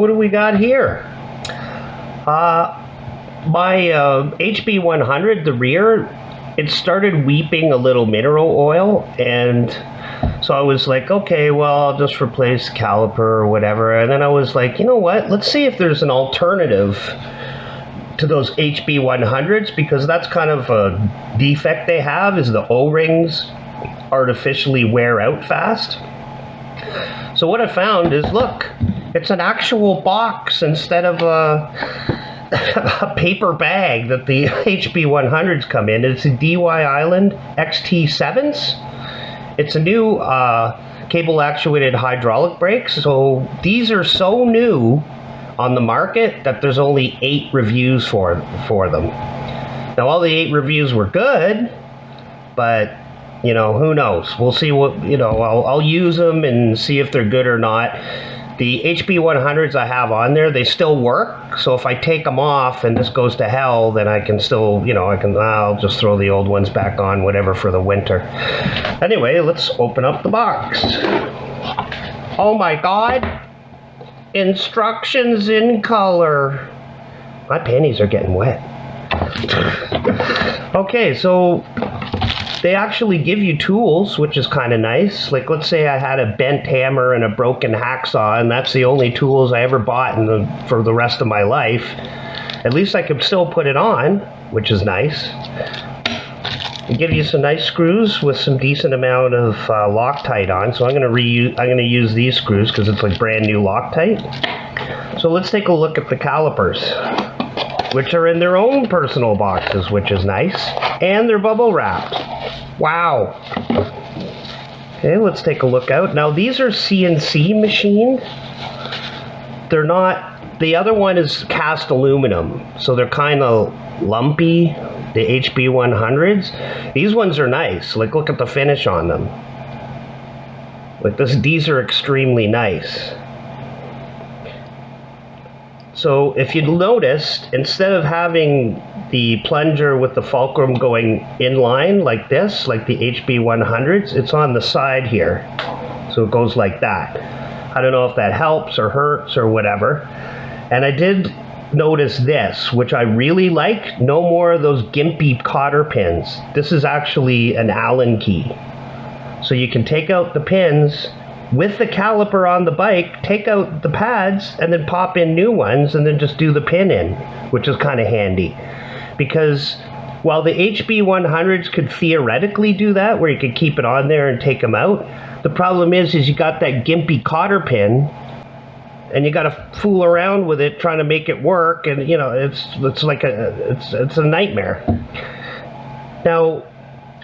what do we got here? My HB100, the rear, it started weeping a little mineral oil, and so I was like, okay, well, I'll just replace caliper or whatever. And then I was like, you know what? Let's see if there's an alternative to those HB100s, because that's kind of a defect they have, is the O-rings artificially wear out fast. So what I found is, look, it's an actual box instead of a paper bag that the HB100s come in. It's a Dyisland XT-7s. It's a new cable actuated hydraulic brakes. So these are so new on the market that there's only 8 reviews for them. Now all the 8 reviews were good, but you know, who knows? We'll see what, you know, I'll use them and see if they're good or not. The HB100s I have on there, they still work. So if I take them off and this goes to hell, then I can still, you know, I'll just throw the old ones back on, whatever, for the winter. Anyway, let's open up the box. Oh my God. Instructions in color. My panties are getting wet. Okay, so they actually give you tools, which is kind of nice. Like, let's say I had a bent hammer and a broken hacksaw, and that's the only tools I ever bought for the rest of my life. At least I could still put it on, which is nice. They give you some nice screws with some decent amount of Loctite on. So I'm gonna use these screws because it's like brand new Loctite. So let's take a look at the calipers, which are in their own personal boxes, which is nice, and they're bubble wrapped. Wow. Okay, let's take a look out. Now these are CNC machined. They're not. The other one is cast aluminum, so they're kind of lumpy. The HB100s. These ones are nice. Like, look at the finish on them. Like these are extremely nice. So if you noticed, instead of having the plunger with the fulcrum going in line like this, like the HB100s, it's on the side here. So it goes like that. I don't know if that helps or hurts or whatever. And I did notice this, which I really like. No more of those gimpy cotter pins. This is actually an Allen key. So you can take out the pins with the caliper on the bike, take out the pads, and then pop in new ones, and then just do the pin in, which is kind of handy. Because while the HB100s could theoretically do that, where you could keep it on there and take them out, the problem is you got that gimpy cotter pin, and you got to fool around with it trying to make it work, and you know, it's like it's a nightmare. Now,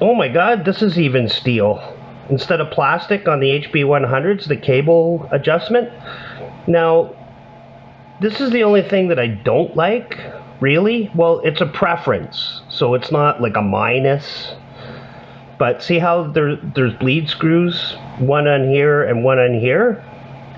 oh my God, this is even steel instead of plastic on the HB100s, the cable adjustment. Now, this is the only thing that I don't like, really. Well, it's a preference, so it's not like a minus. But see how there's bleed screws, one on here and one on here?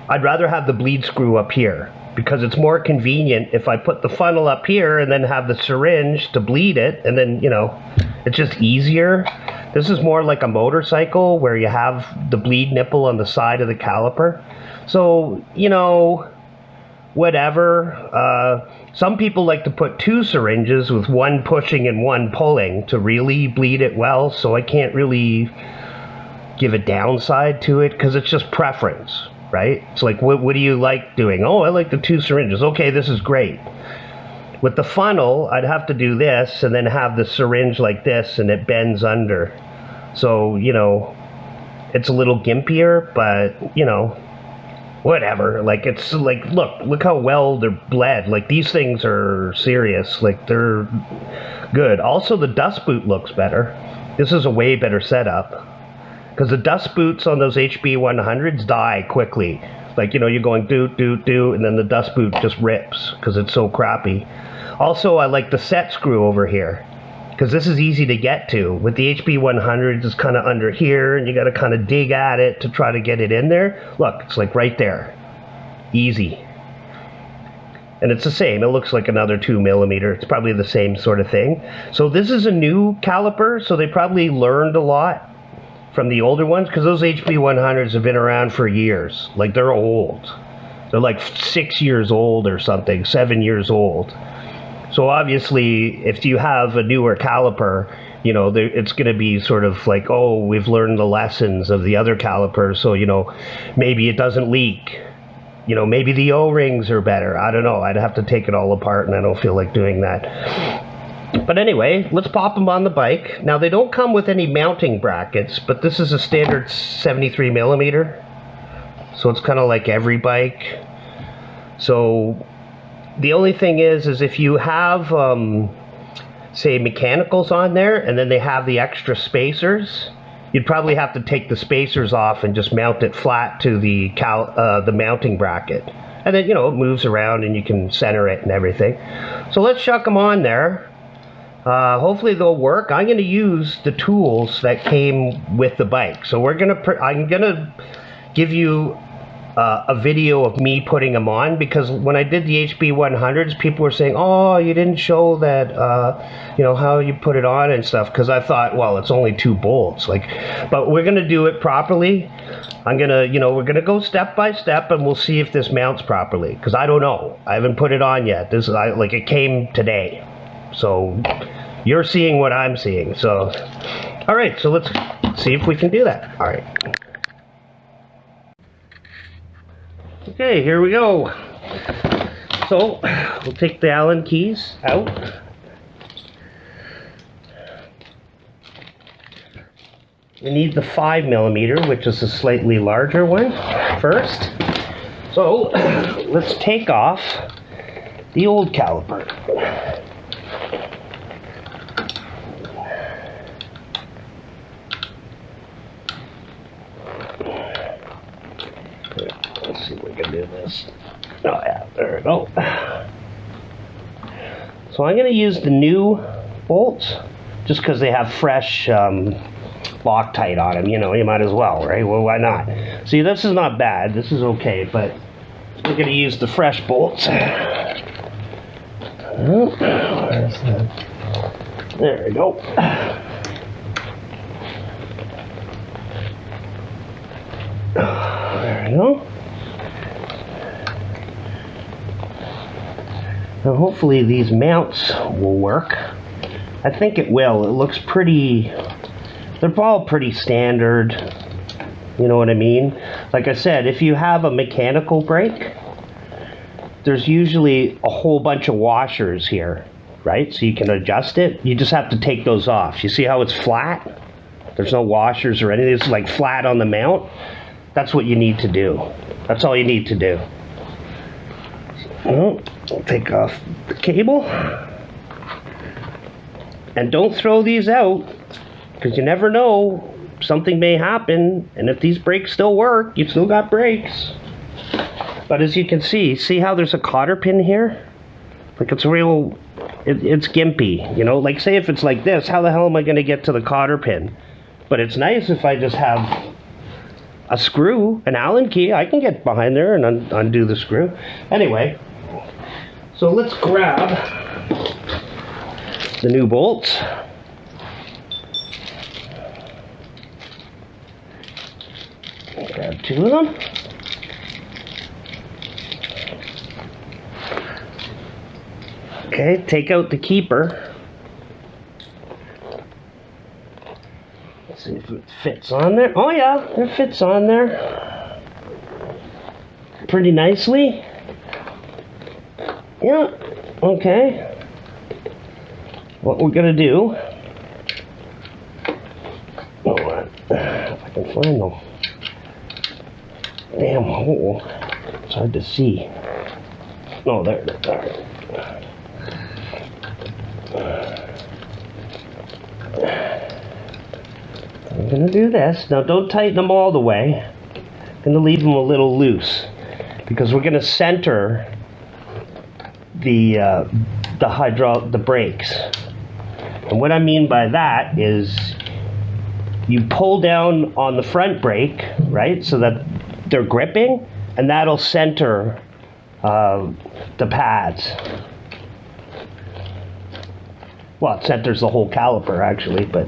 I'd rather have the bleed screw up here because it's more convenient if I put the funnel up here and then have the syringe to bleed it, and then, you know, it's just easier. This is more like a motorcycle where you have the bleed nipple on the side of the caliper. So, you know, whatever. Some people like to put 2 syringes with one pushing and one pulling to really bleed it well, so I can't really give a downside to it because it's just preference. Right? It's like, what do you like doing? Oh, I like the 2 syringes. Okay, this is great. With the funnel, I'd have to do this and then have the syringe like this, and it bends under. So, you know, it's a little gimpier, but, you know, whatever. Like, it's like, look how well they're bled. Like, these things are serious. Like, they're good. Also, the dust boot looks better. This is a way better setup. Because the dust boots on those HB100s die quickly. Like, you know, you're going doot, doot, doot, and then the dust boot just rips because it's so crappy. Also, I like the set screw over here because this is easy to get to. With the HB100s, it's kind of under here, and you got to kind of dig at it to try to get it in there. Look, it's like right there. Easy. And it's the same. It looks like another 2mm. It's probably the same sort of thing. So this is a new caliper, so they probably learned a lot from the older ones, because those HB100s have been around for years. Like, they're old. They're like 6 years old or something, 7 years old. So obviously, if you have a newer caliper, you know, it's going to be sort of like, oh, we've learned the lessons of the other calipers, so, you know, maybe it doesn't leak. You know, maybe the O-rings are better. I don't know. I'd have to take it all apart, and I don't feel like doing that. But anyway, let's pop them on the bike. Now, they don't come with any mounting brackets, but this is a standard 73 millimeter. So it's kind of like every bike. So the only thing is if you have, say, mechanicals on there, and then they have the extra spacers, you'd probably have to take the spacers off and just mount it flat to the mounting bracket. And then, you know, it moves around and you can center it and everything. So let's chuck them on there. Hopefully they'll work. I'm going to use the tools that came with the bike. So I'm going to give you a video of me putting them on, because when I did the HB100s, people were saying, oh, you didn't show that, you know, how you put it on and stuff, because I thought, well, it's only 2 bolts. Like, but we're going to do it properly. I'm going to, you know, we're going to go step by step, and we'll see if this mounts properly, because I don't know. I haven't put it on yet. This is, like, it came today. So you're seeing what I'm seeing. So, all right, so let's see if we can do that. All right. Okay, here we go. So we'll take the Allen keys out. We need the 5 millimeter, which is a slightly larger one, first. So let's take off the old caliper. Let's see if we can do this. Oh yeah, there we go. So I'm going to use the new bolts, just because they have fresh Loctite on them. You know, you might as well, right? Well, why not? See, this is not bad. This is okay, but we're going to use the fresh bolts. Oh, where's that? There we go. There we go. Now hopefully these mounts will work. I think it will. It looks pretty, they're all pretty standard. You know what I mean? Like I said, if you have a mechanical brake, there's usually a whole bunch of washers here, right? So you can adjust it. You just have to take those off. You see how it's flat? There's no washers or anything. It's like flat on the mount. That's what you need to do. That's all you need to do. I'll take off the cable. And don't throw these out, because you never know. Something may happen, and if these brakes still work, you've still got brakes. But as you can see how there's a cotter pin here? Like it's real, it's gimpy, you know? Like say if it's like this, how the hell am I going to get to the cotter pin? But it's nice if I just have a screw, an Allen key. I can get behind there and undo the screw. Anyway, so let's grab the new bolts. Grab 2 of them. Okay, take out the keeper. Let's see if it fits on there. Oh yeah, it fits on there pretty nicely. Yeah, okay. What we're gonna do, if I can find the damn hole, it's hard to see. No, there. I'm gonna do this. Now don't tighten them all the way. I'm gonna leave them a little loose, because we're gonna center the brakes. And what I mean by that is you pull down on the front brake, right, so that they're gripping, and that'll center the pads. Well, it centers the whole caliper actually, but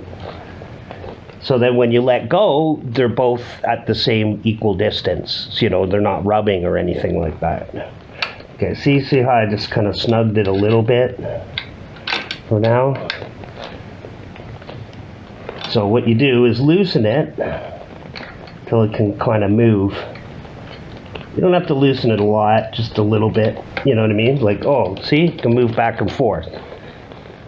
So then when you let go, they're both at the same equal distance. So, you know, they're not rubbing or anything like that. Okay, see how I just kind of snugged it a little bit for now? So what you do is loosen it till it can kind of move. You don't have to loosen it a lot, just a little bit. You know what I mean? Like, oh, see? It can move back and forth.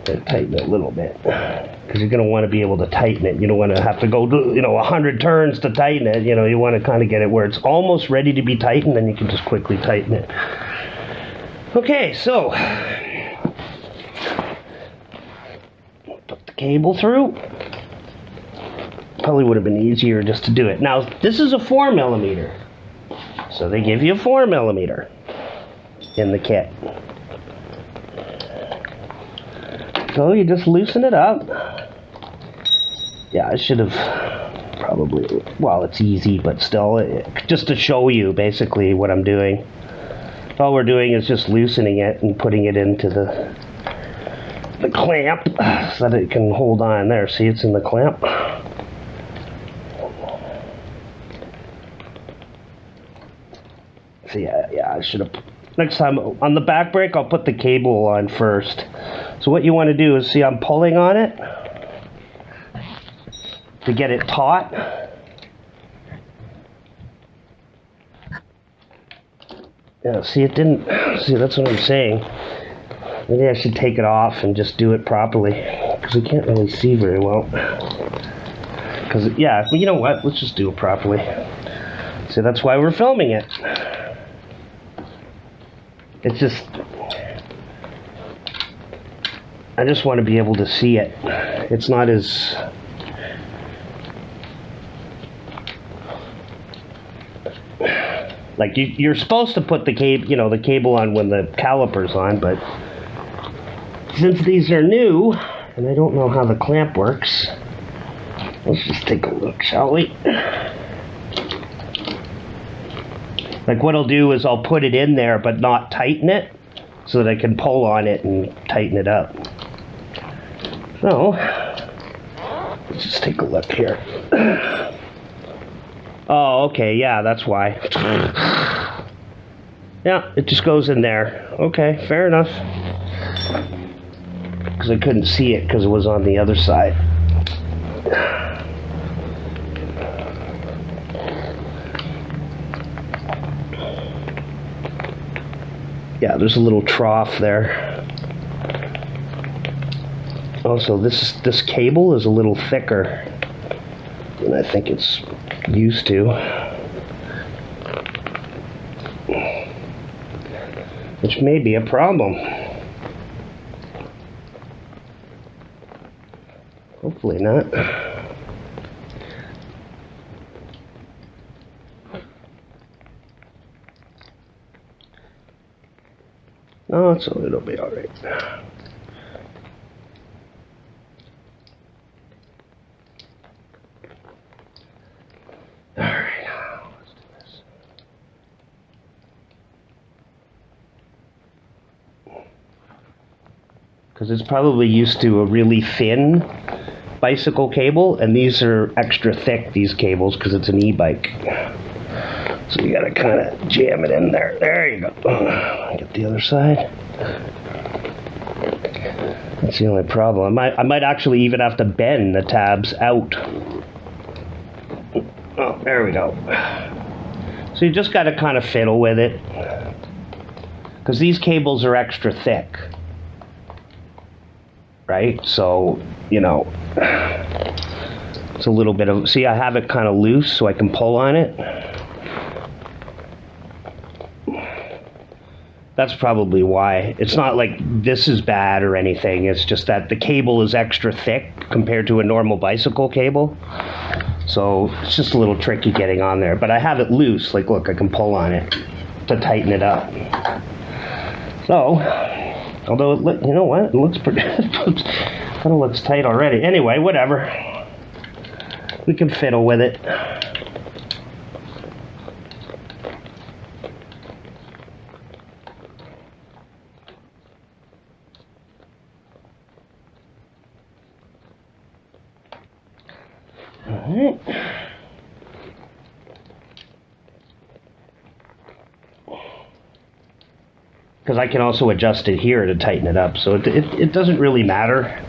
Tighten it a little bit. Because you're going to want to be able to tighten it. You don't want to have to go, 100 turns to tighten it. You know, you want to kind of get it where it's almost ready to be tightened, then you can just quickly tighten it. Okay, so put the cable through. Probably would have been easier just to do it. Now, this is a 4mm. So they give you a 4mm in the kit. So you just loosen it up. Yeah, I should have probably, well, it's easy, but still, just to show you basically what I'm doing. All we're doing is just loosening it and putting it into the clamp so that it can hold on there. See, it's in the clamp. So yeah, I should have. Next time on the back brake, I'll put the cable on first. So what you want to do is, see, I'm pulling on it to get it taut. Yeah, see, it didn't. See, that's what I'm saying. Maybe I should take it off and just do it properly, because we can't really see very well. Because, yeah, well, you know what? Let's just do it properly. See, that's why we're filming it. It's just, I just want to be able to see it. It's not as, like, you're supposed to put the cable, the cable on when the caliper's on, but since these are new and I don't know how the clamp works, let's just take a look, shall we? Like, what I'll do is I'll put it in there but not tighten it, so that I can pull on it and tighten it up. So, let's just take a look here. Oh, okay, yeah, that's why. Yeah, it just goes in there. Okay, fair enough. Because I couldn't see it because it was on the other side. Yeah, there's a little trough there. Also, this cable is a little thicker than I think it's used to. Which may be a problem. Hopefully not. No, it'll be all right. All right, let's do this. Because it's probably used to a really thin bicycle cable, and these are extra thick, these cables, because it's an e-bike. So you gotta kind of jam it in there. There you go. Get the other side. That's the only problem. I might actually even have to bend the tabs out. Oh, there we go. So you just gotta kind of fiddle with it, because these cables are extra thick, right? So, it's a little bit of, see, I have it kind of loose so I can pull on it. That's probably why. It's not like this is bad or anything. It's just that the cable is extra thick compared to a normal bicycle cable. So it's just a little tricky getting on there. But I have it loose. Like, look, I can pull on it to tighten it up. So, although, you know what? It looks pretty, kind of looks tight already. Anyway, whatever. We can fiddle with it. Alright. Because I can also adjust it here to tighten it up, so it doesn't really matter.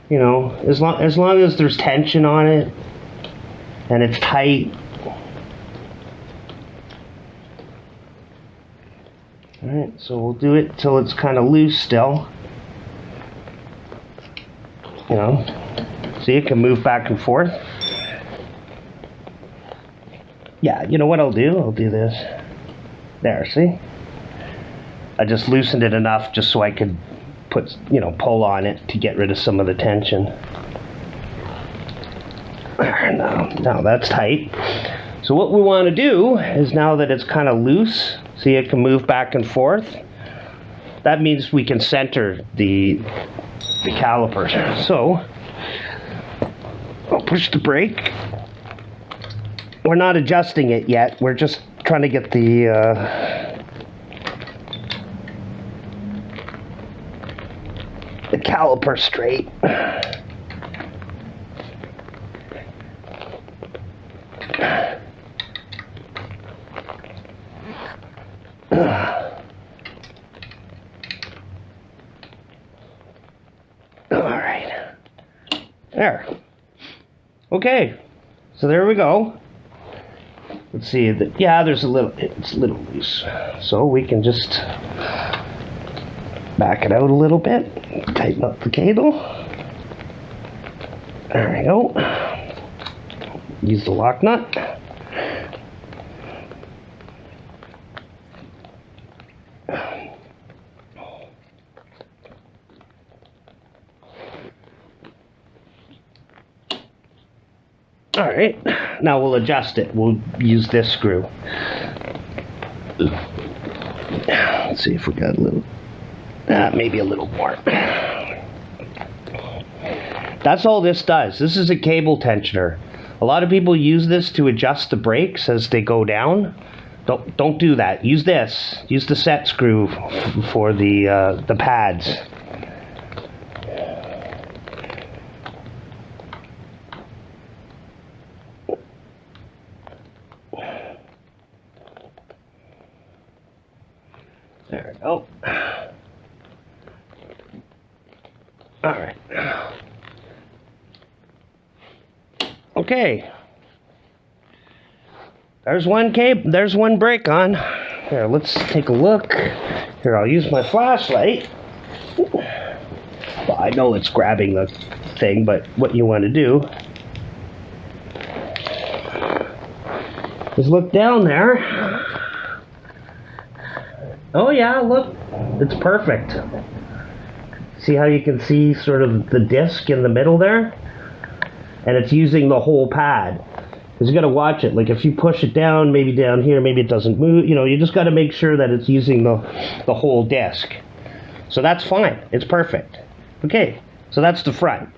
You know, as long as there's tension on it and it's tight. Alright, so we'll do it till it's kind of loose still. You know, see, it can move back and forth. Yeah, you know what I'll do? I'll do this. There, see? I just loosened it enough just so I could put, you know, pull on it to get rid of some of the tension. Now that's tight. So what we want to do is, now that it's kind of loose, see, it can move back and forth. That means we can center the calipers. So I'll push the brake. We're not adjusting it yet. We're just trying to get the caliper straight. All right. There. Okay. So there we go. Let's see, yeah, it's a little loose. So we can just back it out a little bit, tighten up the cable. There we go. Use the lock nut. All right, now we'll adjust it. We'll use this screw. Let's see if we got a little, maybe a little more. That's all this does. This is a cable tensioner. A lot of people use this to adjust the brakes as they go down. Don't do that. Use this. Use the set screw for the pads. There we go. All right. Okay. There's one cable. There's one brake on. Here, let's take a look. Here, I'll use my flashlight. Well, I know it's grabbing the thing, but what you want to do is look down there. Oh yeah, look, it's perfect. See how you can see sort of the disc in the middle there? And it's using the whole pad. Because you got to watch it. Like if you push it down, maybe down here, maybe it doesn't move. You know, you just got to make sure that it's using the whole disc. So that's fine. It's perfect. Okay, so that's the front.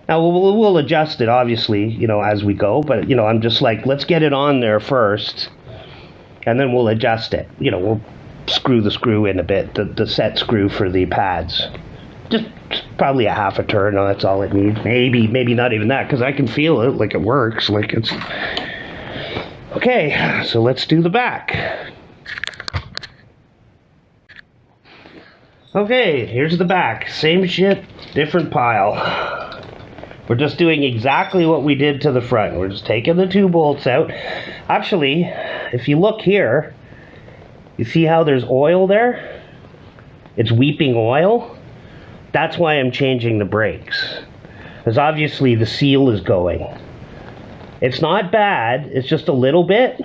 Now we'll adjust it, obviously, you know, as we go. But, you know, I'm just like, let's get it on there first. And then we'll adjust it. You know, we'll screw the screw in a bit, the set screw for the pads. Just probably a half a turn, that's all it needs. Maybe not even that, because I can feel it, like it works, like it's... Okay, so let's do the back. Okay, here's the back. Same shit, different pile. We're just doing exactly what we did to the front. We're just taking the two bolts out. Actually, if you look here, you see how there's oil there? It's weeping oil. That's why I'm changing the brakes. Because obviously the seal is going. It's not bad, it's just a little bit,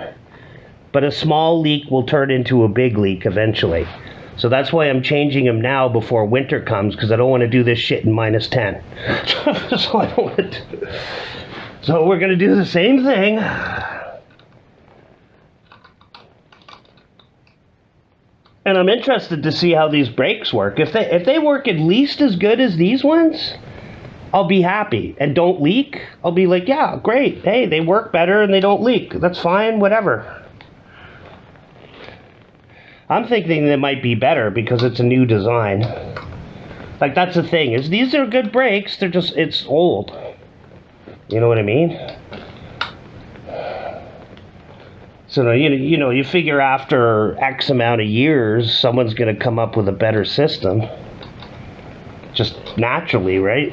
but a small leak will turn into a big leak eventually. So that's why I'm changing them now before winter comes, because I don't want to do this shit in -10. So I don't want to. So we're going to do the same thing. And I'm interested to see how these brakes work. If they work at least as good as these ones, I'll be happy. And don't leak, I'll be like, yeah, great. Hey, they work better and they don't leak. That's fine, whatever. I'm thinking they might be better because it's a new design. Like, that's the thing, is these are good brakes, they're just, it's old. You know what I mean? So, you figure after X amount of years, someone's going to come up with a better system. Just naturally, right?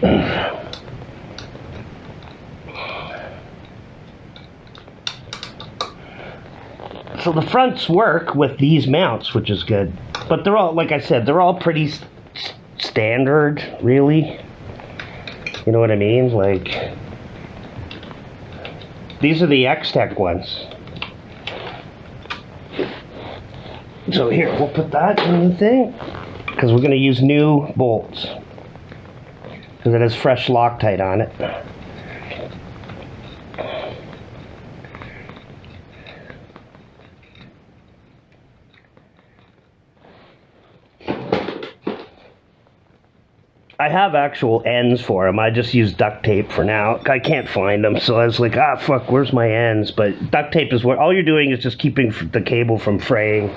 So the fronts work with these mounts, which is good. But they're all, like I said, they're all pretty standard, really. You know what I mean? Like, these are the X-Tech ones. So here, we'll put that in the thing, because we're going to use new bolts, because it has fresh Loctite on it. I have actual ends for them. I just use duct tape for now. I can't find them, so I was like, ah, fuck, where's my ends? But duct tape is what all you're doing is just keeping the cable from fraying.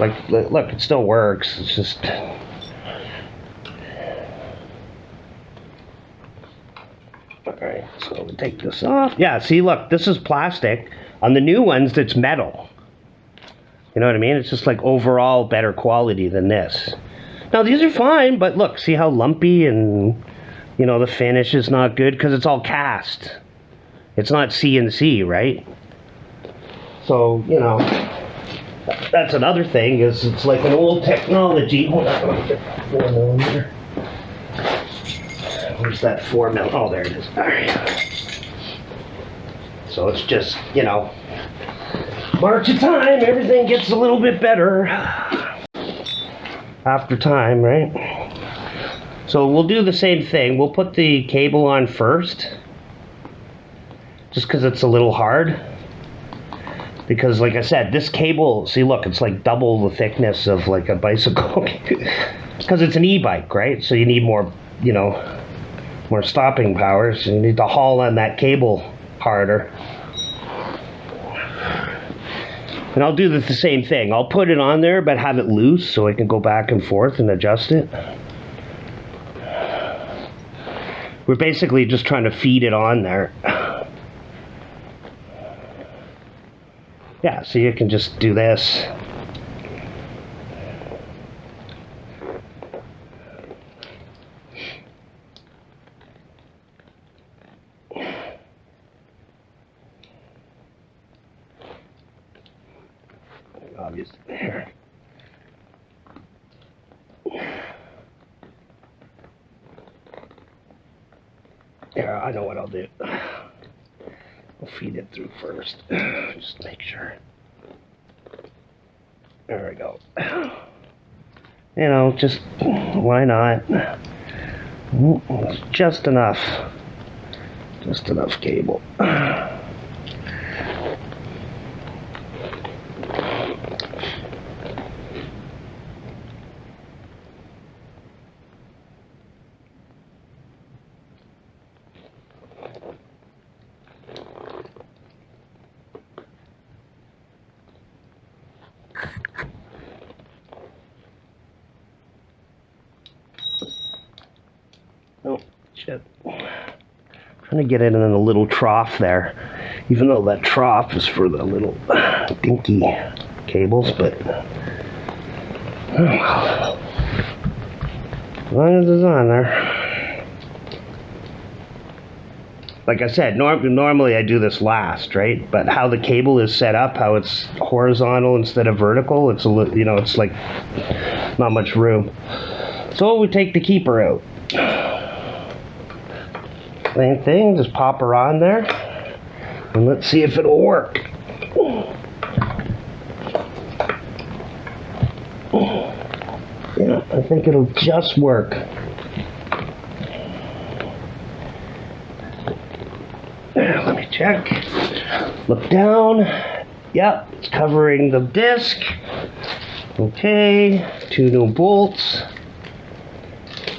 Like, look, it still works. It's just... Alright, so we'll take this off. Yeah, see, look, this is plastic. On the new ones, it's metal. You know what I mean? It's just like overall better quality than this. Now, these are fine, but look, see how lumpy and, the finish is not good? Because it's all cast. It's not CNC, right? So, that's another thing, is it's like an old technology. Hold on, let me get 4 millimeter. Where's that 4 mil? Oh, there it is. All right. So it's just, march of time, everything gets a little bit better after time, right? So we'll do the same thing. We'll put the cable on first, just because it's a little hard. Because, like I said, this cable, see, look, it's like double the thickness of like a bicycle. Because it's an e-bike, right? So you need more, more stopping power. So you need to haul on that cable harder. And I'll do the same thing. I'll put it on there, but have it loose so I can go back and forth and adjust it. We're basically just trying to feed it on there. Yeah, so you can just do this. Obviously, there. Yeah, I know what I'll do. I'll feed it through first. Just make sure. There we go. Just why not? It's just enough. Just enough cable. Oh, shit. Trying to get it in a little trough there. Even though that trough is for the little dinky cables, but oh well. As long as it's on there. Like I said, normally I do this last, right? But how the cable is set up, how it's horizontal instead of vertical, it's a little, it's like not much room. So we take the keeper out. Same thing, just pop her on there, and let's see if it'll work. Yeah, I think it'll just work. Let me check. Look down. Yep, it's covering the disc. Okay, 2 new bolts.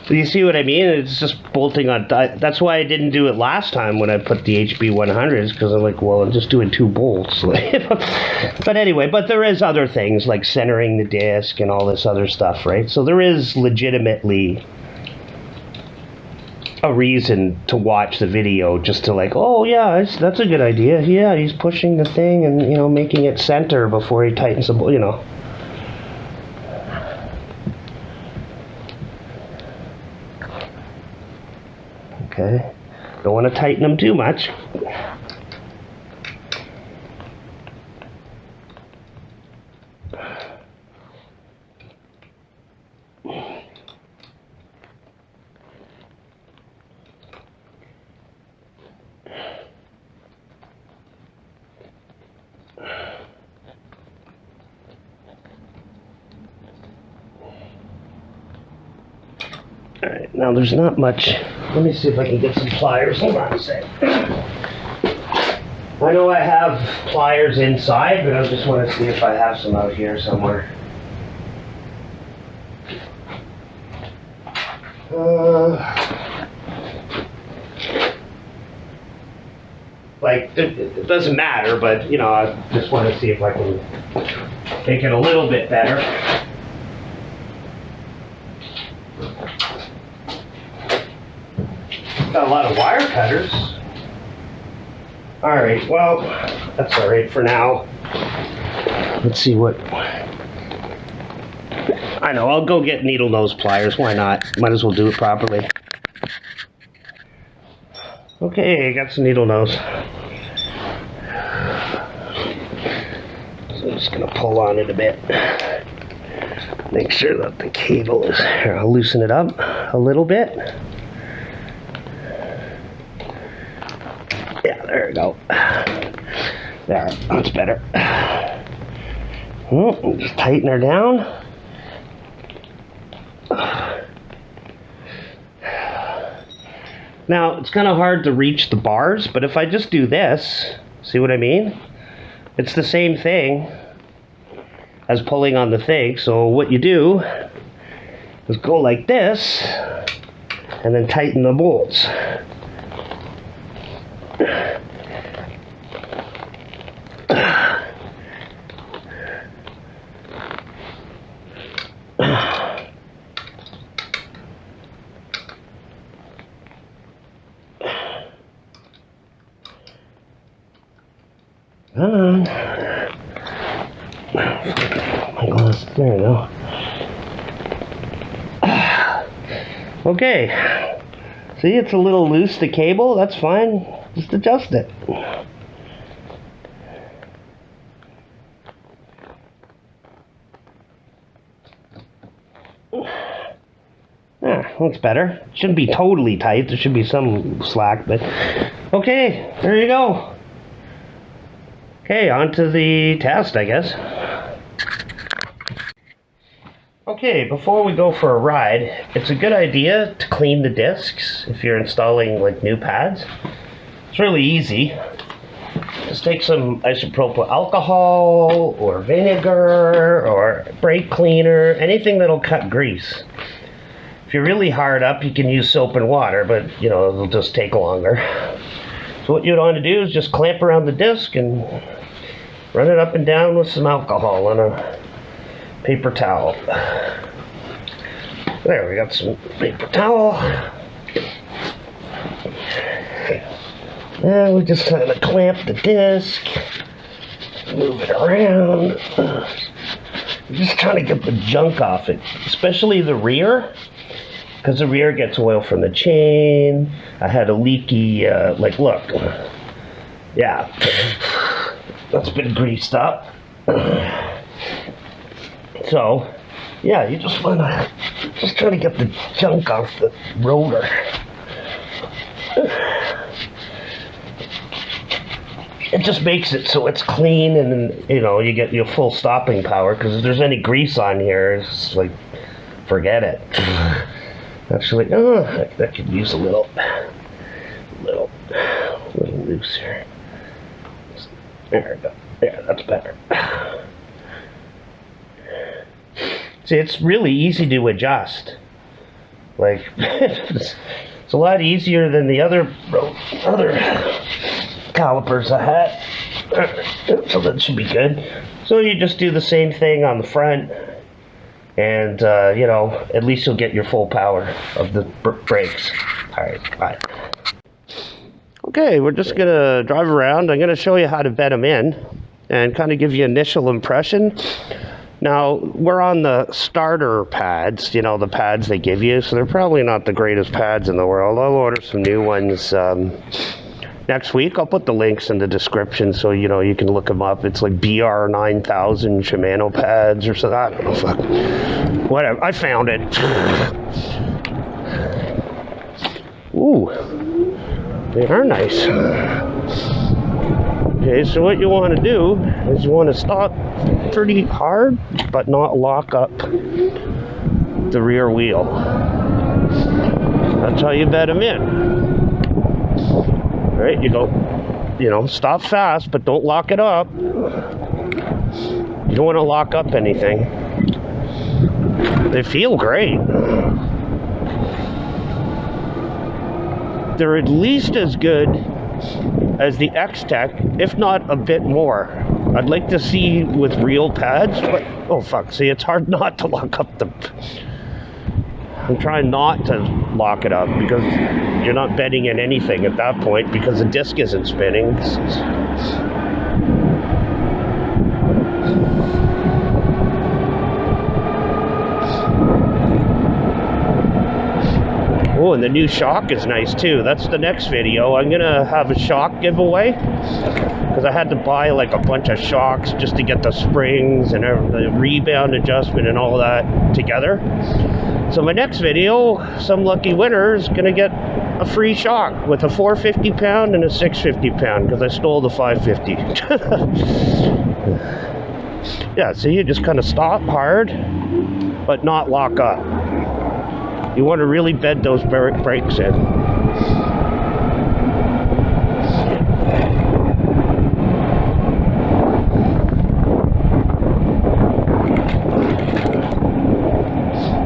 You see what I mean? It's just bolting on. That's why I didn't do it last time when I put the HB100s, because I'm like, well, I'm just doing 2 bolts. But anyway, but there is other things like centering the disc and all this other stuff, right? So there is legitimately a reason to watch the video, just to like, oh yeah, that's a good idea. Yeah, he's pushing the thing and, you know, making it center before he tightens the, you know. Okay, don't want to tighten them too much. Alright, now there's not much. Let me see if I can get some pliers. Hold on a sec. I know I have pliers inside, but I just want to see if I have some out here somewhere. Like, it doesn't matter, but, you know, I just want to see if I can make it a little bit better. Got a lot of wire cutters. Alright, well, that's alright for now. Let's see what... I know, I'll go get needle nose pliers. Why not? Might as well do it properly. Okay, I got some needle nose. So I'm just going to pull on it a bit. Make sure that the cable is... Here, I'll loosen it up a little bit. Yeah, there we go. There, that's better. Just tighten her down. Now, it's kind of hard to reach the bars, but if I just do this, see what I mean? It's the same thing as pulling on the thing. So what you do is go like this, and then tighten the bolts. My glass, there we go. Okay, see, it's a little loose, the cable. That's fine, just adjust it. Yeah, that's better. Shouldn't be totally tight, there should be some slack, but okay, there you go. Okay, on to the test, I guess. Okay, before we go for a ride, it's a good idea to clean the discs if you're installing like new pads. It's really easy. Just take some isopropyl alcohol or vinegar or brake cleaner, anything that'll cut grease. If you're really hard up, you can use soap and water, but you know, it'll just take longer. So what you'd want to do is just clamp around the disc and run it up and down with some alcohol on a paper towel. There, we got some paper towel. And we just kind of clamp the disc, move it around. Just trying to get the junk off it, especially the rear, because the rear gets oil from the chain. I had a leaky, like, look. Yeah. That's been greased up. So, yeah, you just want to just try to get the junk off the rotor. It just makes it so it's clean, and then, you know, you get your full stopping power, because if there's any grease on here, it's just like, forget it. Actually, oh, that could use a little looser. There we go. Yeah, that's better. See, it's really easy to adjust. Like, it's a lot easier than the other calipers I had. So that should be good. So you just do the same thing on the front, and you know, at least you'll get your full power of the brakes. All right, bye. Okay, we're just gonna drive around. I'm gonna show you how to bed them in and kind of give you initial impression. Now, we're on the starter pads, you know, the pads they give you, so they're probably not the greatest pads in the world. I'll order some new ones next week. I'll put the links in the description so, you know, you can look them up. It's like BR9000 Shimano pads or something. I don't know, fuck. Whatever, I found it. Ooh, they are nice. Okay, so what you want to do is you want to stop pretty hard, but not lock up the rear wheel. That's how you bed them in. All right, you go, you know, stop fast, but don't lock it up. You don't want to lock up anything. They feel great. They're at least as good as the X-Tech, if not a bit more. I'd like to see with real pads, but oh fuck, see, it's hard not to lock up the... I'm trying not to lock it up because you're not bedding in anything at that point because the disc isn't spinning. Oh, and the new shock is nice too. That's the next video. I'm gonna have a shock giveaway because I had to buy like a bunch of shocks just to get the springs and the rebound adjustment and all that together. So my next video, some lucky winner is gonna get a free shock with a 450 pound and a 650 pound because I stole the 550. Yeah, so you just kind of stop hard, but not lock up. You want to really bed those brakes in.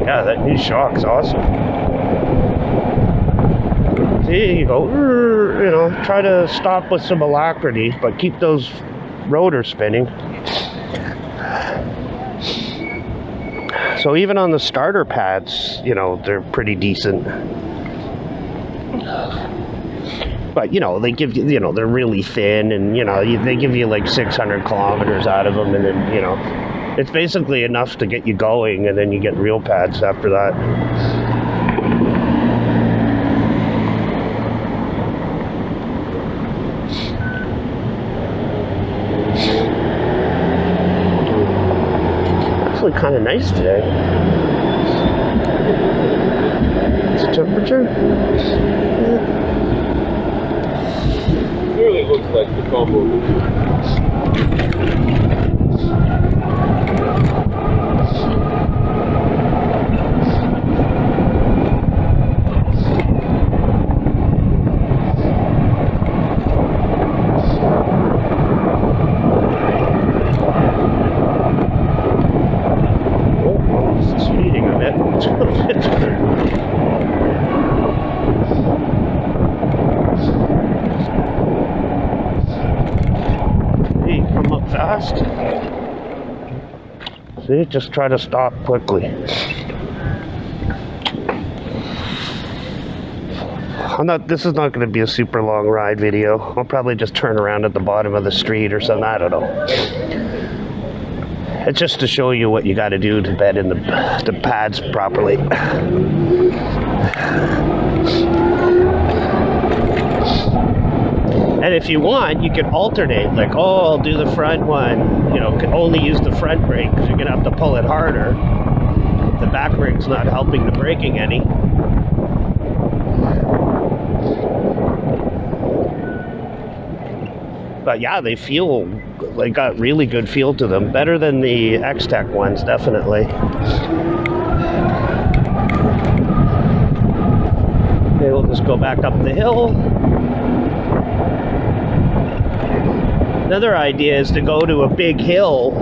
Yeah, that new shock's awesome. See, you go, you know, try to stop with some alacrity, but keep those rotors spinning. So even on the starter pads, you know, they're pretty decent. But, you know, they give you, you know, they're really thin and, you know, they give you like 600 kilometers out of them and then, you know, it's basically enough to get you going and then you get real pads after that. Kind of nice today. What's the temperature? It really looks like the combo. Fast. See, just try to stop quickly. This is not going to be a super long ride video. I'll probably just turn around at the bottom of the street or something. I don't know. It's just to show you what you got to do to bed in the pads properly. And if you want, you can alternate, like, oh, I'll do the front one, you know, can only use the front brake because you're going to have to pull it harder. The back brake's not helping the braking any. But yeah, they feel, they got really good feel to them. Better than the X-Tech ones, definitely. Okay, we'll just go back up the hill. Another idea is to go to a big hill,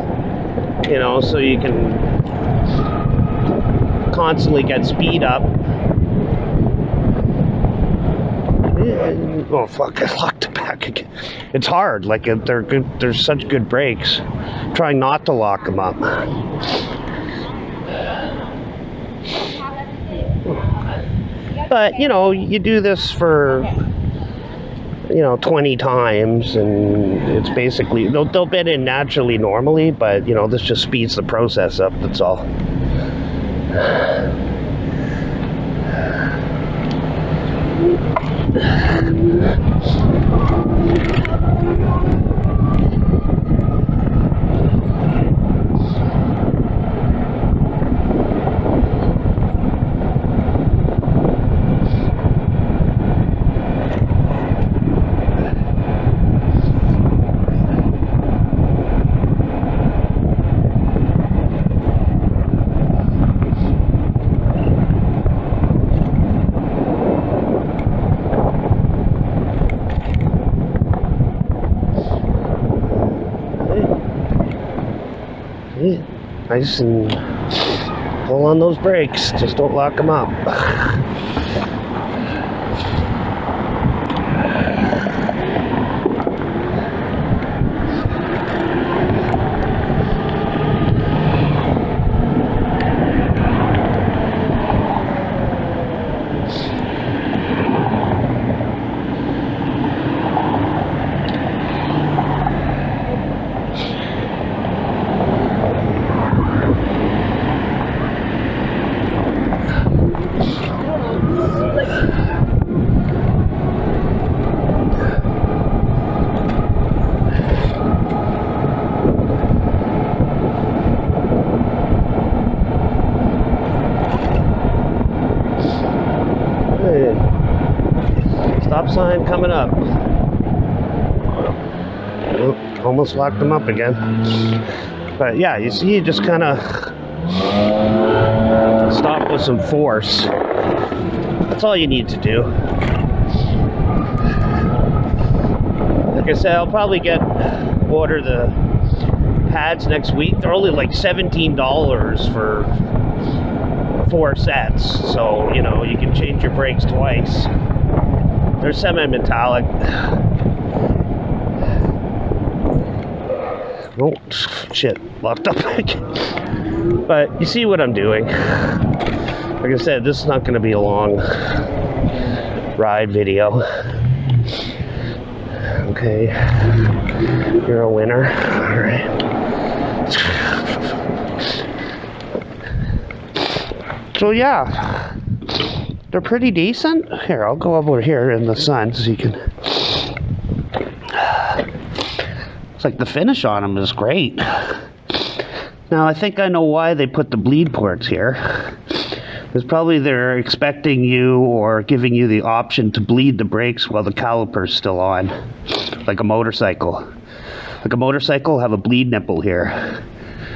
you know, so you can constantly get speed up Oh fuck, I locked it back again. It's hard, like they're good, they're such good brakes. Trying not to lock them up. But, you know, you do this for, you know, 20 times, and it's basically, they'll bed in naturally normally, but, you know, this just speeds the process up, that's all. Nice, and pull on those brakes, just don't lock them up. Stop sign coming up. Oh, almost locked them up again. But yeah, you see, you just kind of stop with some force. That's all you need to do. Like I said, I'll probably order the pads next week. They're only like $17 for 4 sets. So, you know, you can change your brakes twice. They're semi-metallic. Oh, shit. Locked up again. But you see what I'm doing. Like I said, this is not going to be a long ride video. Okay. You're a winner. Alright. So, yeah. They're pretty decent. Here, I'll go over here in the sun so you can... It's like the finish on them is great. Now, I think I know why they put the bleed ports here. It's probably they're expecting you or giving you the option to bleed the brakes while the caliper's still on. Like a motorcycle. Like a motorcycle, have a bleed nipple here.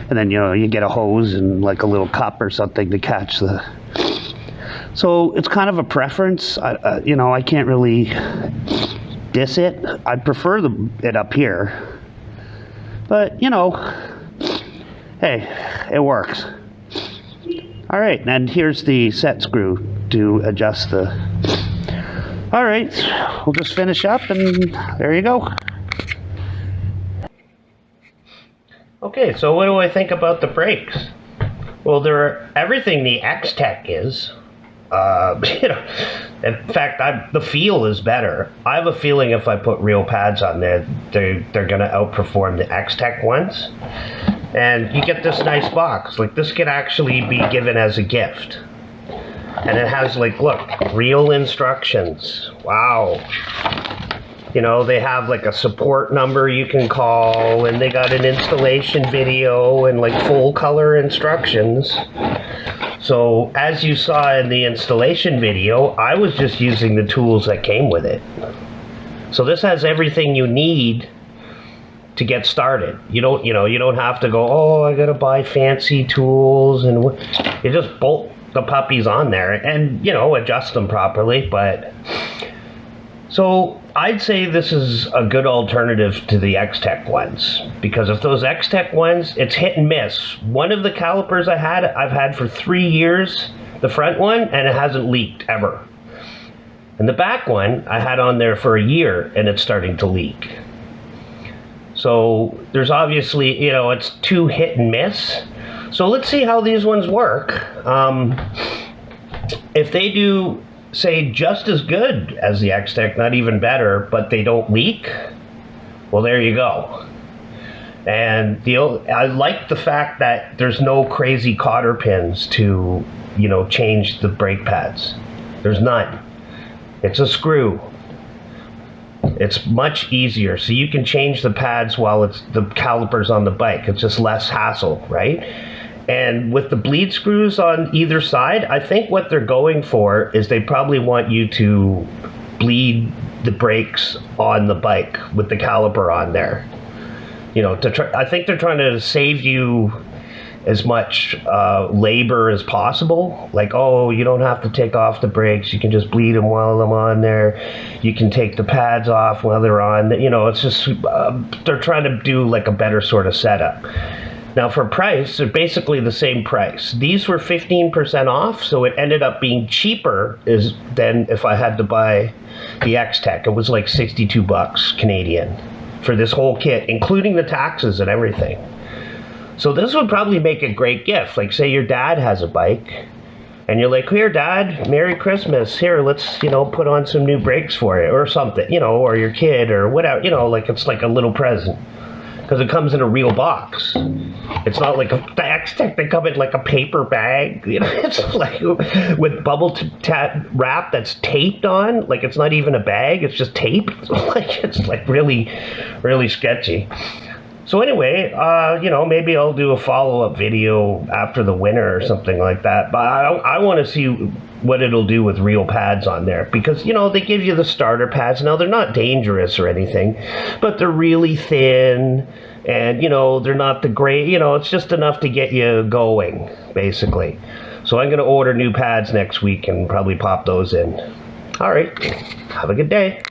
And then, you know, you get a hose and like a little cup or something to catch the... So it's kind of a preference. You know, I can't really diss it. I prefer it up here. But, you know, hey, it works. All right, and here's the set screw to adjust the... All right, we'll just finish up and there you go. Okay, so what do I think about the brakes? Well, they're everything the X-Tech is. You know, in fact, the feel is better. I have a feeling if I put real pads on there, they're going to outperform the X-Tech ones. And you get this nice box. Like, this could actually be given as a gift. And it has, like, look, real instructions. Wow. You know, they have, like, a support number you can call, and they got an installation video and, like, full color instructions. So, as you saw in the installation video, I was just using the tools that came with it. So this has everything you need to get started. You don't have to go, oh, I gotta buy fancy tools, and you just bolt the puppies on there and, you know, adjust them properly. But so I'd say this is a good alternative to the X-Tech ones, because if those X-Tech ones, it's hit and miss. One of the calipers I've had for 3 years, the front one, and it hasn't leaked ever. And the back one I had on there for a year and it's starting to leak. So there's obviously, you know, it's too hit and miss. So let's see how these ones work. If they do, say, just as good as the X-Tech, not even better, but they don't leak, well, there you go. And I like the fact that there's no crazy cotter pins to, you know, change the brake pads. There's none. It's a screw. It's much easier. So you can change the pads while it's the calipers on the bike. It's just less hassle, right? And with the bleed screws on either side, I think what they're going for is they probably want you to bleed the brakes on the bike with the caliper on there. You know, I think they're trying to save you as much labor as possible. Like, oh, you don't have to take off the brakes. You can just bleed them while I'm on there. You can take the pads off while they're on. You know, it's just, they're trying to do like a better sort of setup. Now for price, they're basically the same price. These were 15% off, so it ended up being cheaper than if I had to buy the X-Tech. It was like 62 bucks Canadian for this whole kit, including the taxes and everything. So this would probably make a great gift. Like, say your dad has a bike, and you're like, here, Dad, Merry Christmas. Here, let's, you know, put on some new brakes for you, or something, you know, or your kid, or whatever, you know, like it's like a little present. Because it comes in a real box. It's not like the X-Tech, they come in like a paper bag. You know, it's like with bubble wrap that's taped on. Like it's not even a bag, it's just tape. It's like really, really sketchy. So anyway, you know, maybe I'll do a follow-up video after the winter or something like that. But I want to see what it'll do with real pads on there. Because, you know, they give you the starter pads. Now, they're not dangerous or anything, but they're really thin. And, you know, they're not the great, you know, it's just enough to get you going, basically. So I'm going to order new pads next week and probably pop those in. All right. Have a good day.